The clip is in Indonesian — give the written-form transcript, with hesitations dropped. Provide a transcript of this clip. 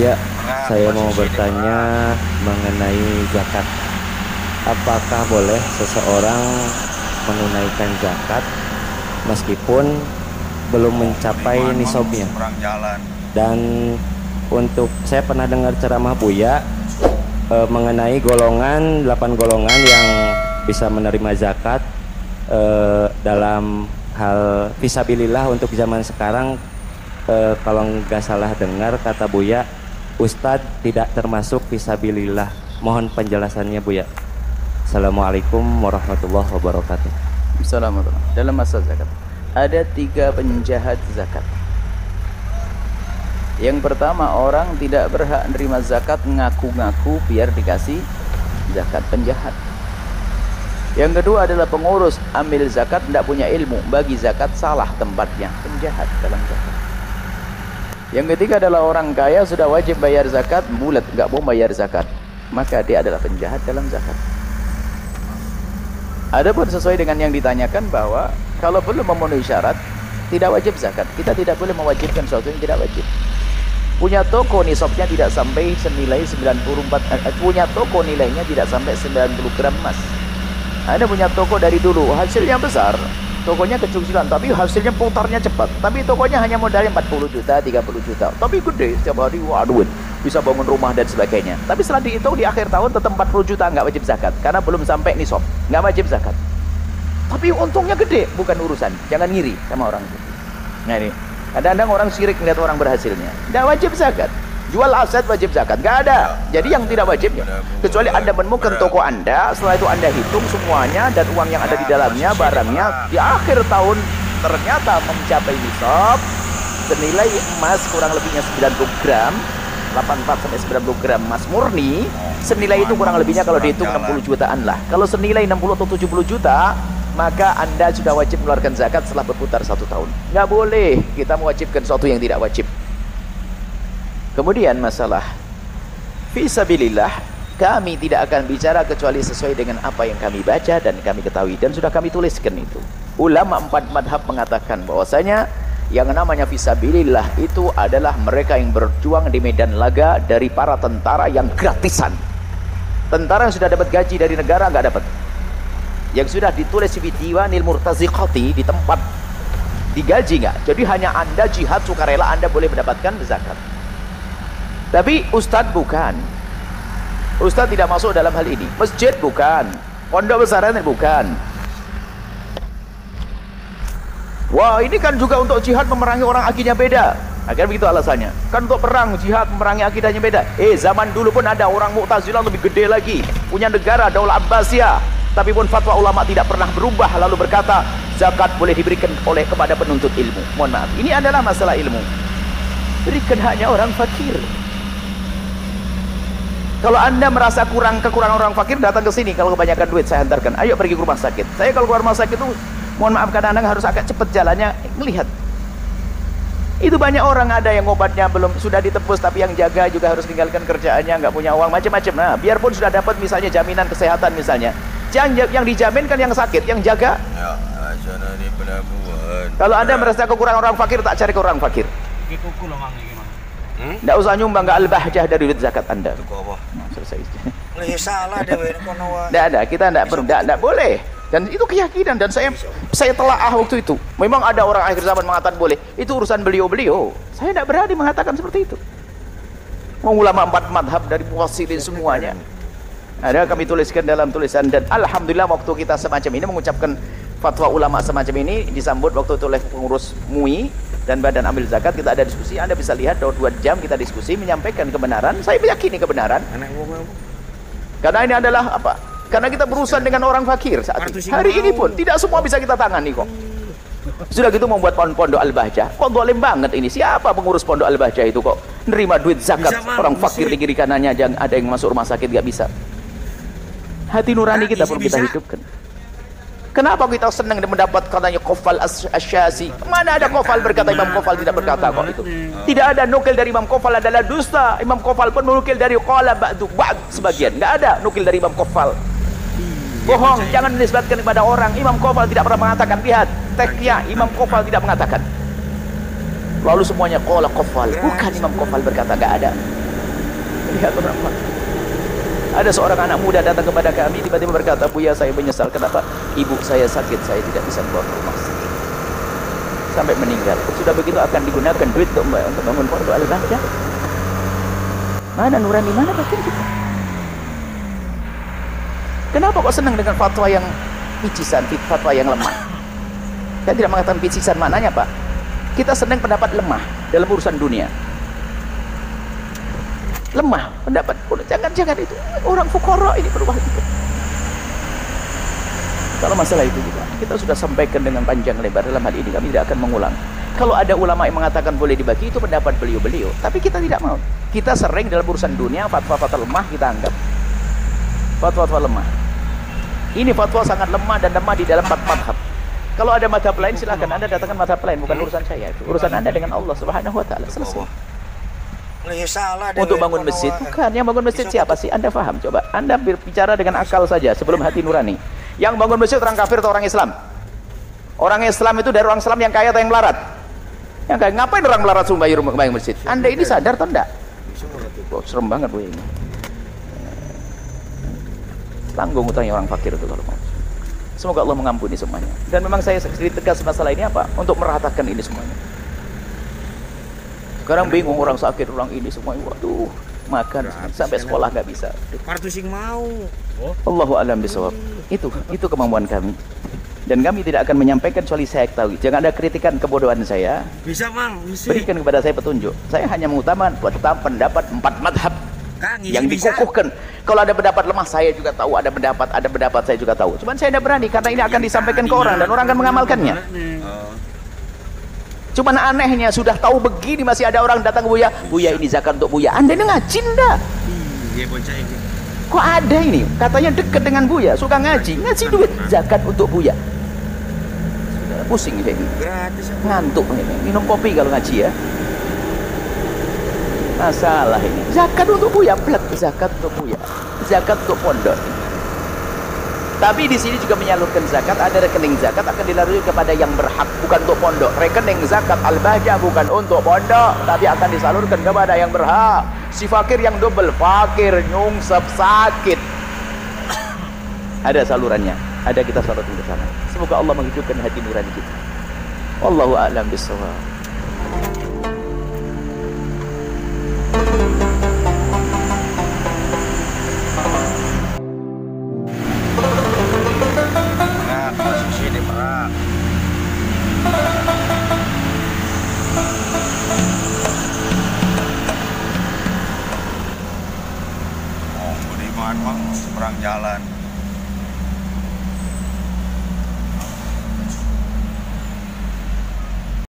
Buya, saya mau bertanya mengenai zakat. Apakah boleh seseorang menunaikan zakat meskipun belum mencapai nisabnya? Dan untuk saya pernah dengar ceramah Buya mengenai golongan 8 golongan yang bisa menerima zakat dalam hal fisabilillah untuk zaman sekarang. Kalau nggak salah dengar kata Buya, Ustadz tidak termasuk fisabilillah. Mohon penjelasannya Buya. Assalamualaikum warahmatullahi wabarakatuh. Assalamualaikum. Dalam masa zakat ada 3 penjahat zakat. Yang pertama, orang tidak berhak menerima zakat ngaku-ngaku biar dikasih zakat, penjahat. Yang kedua adalah pengurus ambil zakat tidak punya ilmu, bagi zakat salah tempatnya, penjahat dalam zakat. Yang ketiga adalah orang kaya sudah wajib bayar zakat, bulat nggak mau bayar zakat, maka dia adalah penjahat dalam zakat. Adapun sesuai dengan yang ditanyakan bahwa kalau belum memenuhi syarat tidak wajib zakat, kita tidak boleh mewajibkan sesuatu yang tidak wajib. Punya toko nisabnya tidak sampai senilai 94, punya toko nilainya tidak sampai 90 gram emas. Anda punya toko dari dulu, hasilnya besar, tokonya kecil-kecilan, tapi hasilnya putarnya cepat. Tapi tokonya hanya modalnya 40 juta, 30 juta. Tapi gede, setiap hari, waduh, bisa bangun rumah dan sebagainya. Tapi setelah dihitung di akhir tahun tetap 40 juta, nggak wajib zakat. Karena belum sampai nisab, nggak wajib zakat. Tapi untungnya gede, bukan urusan. Jangan ngiri sama orang itu. Nah ini, kadang-kadang orang syirik melihat orang berhasilnya. Nggak wajib zakat. Jual aset wajib zakat, nggak ada. Jadi yang tidak wajib kecuali Anda menemukan toko Anda, setelah itu Anda hitung semuanya dan uang yang ada di dalamnya, barangnya di akhir tahun ternyata mencapai nisab senilai emas kurang lebihnya 90 gram, 84 sampai 90 gram emas murni, senilai itu kurang lebihnya kalau dihitung 60 jutaan lah. Kalau senilai 60 atau 70 juta, maka Anda sudah wajib mengeluarkan zakat setelah berputar 1 tahun. Nggak boleh kita mewajibkan sesuatu yang tidak wajib. Kemudian masalah fisabilillah, kami tidak akan bicara kecuali sesuai dengan apa yang kami baca dan kami ketahui dan sudah kami tuliskan itu. Ulama 4 madhab mengatakan bahwasanya yang namanya fisabilillah itu adalah mereka yang berjuang di medan laga dari para tentara yang gratisan. Tentara yang sudah dapat gaji dari negara nggak dapat. Yang sudah ditulis di Diwanil Murtaziqati di tempat digaji nggak. Jadi hanya Anda jihad sukarela Anda boleh mendapatkan zakat. Tapi ustadz bukan. Ustadz tidak masuk dalam hal ini. Masjid bukan. Pondok pesantren bukan. Wah, ini kan juga untuk jihad memerangi orang akidahnya beda. Akhirnya begitu alasannya. Kan untuk perang jihad memerangi akidahnya beda. Zaman dulu pun ada orang Mu'tazilah lebih gede lagi. Punya negara Daulah Abbasiyah. Tapi pun fatwa ulama tidak pernah berubah lalu berkata zakat boleh diberikan oleh kepada penuntut ilmu. Mohon maaf. Ini adalah masalah ilmu. Berikan haknya orang fakir. Kalau Anda merasa kekurangan orang fakir, datang ke sini. Kalau kebanyakan duit saya hantarkan. Ayo pergi ke rumah sakit. Saya kalau keluar rumah sakit itu, mohon maaf kadang-kadang harus agak cepat jalannya melihat. Itu banyak orang ada yang obatnya belum sudah ditebus, tapi yang jaga juga harus tinggalkan kerjaannya, nggak punya uang macam-macam. Nah, biarpun sudah dapat misalnya jaminan kesehatan misalnya, yang dijamin kan yang sakit, yang jaga. Kalau Anda merasa kekurangan orang fakir, tak cari ke orang fakir. Nggak usah nyumbang, nggak al-bahjah dari duit zakat Anda. Selesai. Nggak ada, kita nggak boleh. Dan itu keyakinan dan saya telaah waktu itu. Memang ada orang akhir zaman mengatakan boleh. Itu urusan beliau-beliau. Saya tidak berani mengatakan seperti itu. Ulama 4 madhab dari muwasilin semuanya. Ada kami tuliskan dalam tulisan dan alhamdulillah waktu kita semacam ini mengucapkan fatwa ulama semacam ini disambut waktu itu oleh pengurus MUI dan Badan Amil Zakat. Kita ada diskusi, Anda bisa lihat 2 jam kita diskusi menyampaikan kebenaran. Saya meyakini kebenaran. Karena ini adalah apa? Karena kita berurusan dengan orang fakir saat ini. Hari ini pun tidak semua bisa kita tangani kok. Sudah gitu membuat pondok Al-Bahjah. Kok zalim banget ini. Siapa pengurus pondok Al-Bahjah itu kok nerima duit zakat orang fakir di kiri kanannya, jangan ada yang masuk rumah sakit gak bisa. Hati nurani kita perlu kita hidupkan. Kenapa kita senang mendapat katanya Qofal Asy-Syazi? Mana ada Qofal berkata, Imam Qofal tidak berkata kok itu. Tidak ada nukil dari Imam Qofal adalah dusta. Imam Qofal pun menukil dari qala ba'du sebagian. Enggak ada nukil dari Imam Qofal. Bohong, jangan menisbatkan kepada orang. Imam Qofal tidak pernah mengatakan. Lihat teksnya, Imam Qofal tidak mengatakan. Lalu semuanya qala Qofal. Bukan Imam Qofal berkata, enggak ada. Lihat orang Pak. Ada seorang anak muda datang kepada kami, tiba-tiba berkata, "Buya, saya menyesal. Kenapa? Ibu saya sakit, saya tidak bisa bawa ke rumah sakit sampai meninggal. Sudah begitu akan digunakan duit untuk bangun pondok Al-Bahjah. Mana nurani, mana batin kita? Kenapa kok senang dengan fatwa yang picisan, fatwa yang lemah? Saya tidak mengatakan picisan, maknanya Pak, kita senang pendapat lemah dalam urusan dunia. Lemah pendapat, jangan itu orang fukara ini berubah juga. Kalau masalah itu juga kita sudah sampaikan dengan panjang lebar. Dalam hal ini kami tidak akan mengulang. Kalau ada ulama yang mengatakan boleh dibagi, itu pendapat beliau-beliau, tapi kita tidak mau. Kita sering dalam urusan dunia fatwa-fatwa lemah kita anggap fatwa-fatwa lemah. Ini fatwa sangat lemah dan lemah di dalam madhab. Kalau ada madhab lain silahkan Anda datangkan madhab lain, bukan urusan saya itu. Urusan Anda dengan Allah Subhanahu wa taala. Selesai. Untuk bangun masjid, bukan. Yang bangun masjid siapa sih? Anda paham? Coba Anda berbicara dengan akal saja sebelum hati nurani. Yang bangun masjid orang kafir atau orang Islam? Orang Islam itu dari orang Islam yang kaya atau yang melarat? Yang kaya. Ngapain orang melarat suruh bayar masjid? Anda ini sadar atau enggak? Oh, serem banget bu ini. Tanggung utangnya orang fakir itu kalau mau. Semoga Allah mengampuni semuanya. Dan memang saya sedikit tegas masalah ini apa? Untuk meratakan ini semuanya. Sekarang bingung, orang sakit, orang ini semuanya, waduh, makan sampai sekolah nggak bisa. Partusing mau. Allahu a'lam bishawab. Itu kemampuan kami. Dan kami tidak akan menyampaikan kecuali saya ketahui. Jangan ada kritikan kebodohan saya. Bisa Mang, bisa. Berikan kepada saya petunjuk. Saya hanya mengutamakan pendapat 4 madhab yang dikukuhkan. Kalau ada pendapat lemah saya juga tahu, ada pendapat saya juga tahu. Cuman saya tidak berani karena ini akan disampaikan ke orang dan orang akan mengamalkannya. Cuman anehnya sudah tahu begini masih ada orang datang ke Buya, "Buya, ini zakat untuk Buya." Anda ini ngaji enggak? Iya bocah ini. Kok ada ini? Katanya dekat dengan Buya, suka ngaji duit zakat untuk Buya. Pusing ini. Gratis. Ngantuk ini. Minum kopi kalau ngaji ya. Masalah ini. Zakat untuk Buya, plek zakat untuk Buya. Zakat untuk pondok. Tapi di sini juga menyalurkan zakat, ada rekening zakat akan dilalui kepada yang berhak, bukan untuk pondok. Rekening zakat Al-Bahjah bukan untuk pondok, tapi akan disalurkan kepada yang berhak. Si fakir yang double, fakir nyungsep sakit. Ada salurannya, ada kita salurkan ke sana. Semoga Allah menghidupkan hati nurani kita. Wallahu a'lam bishawab. Seberang jalan.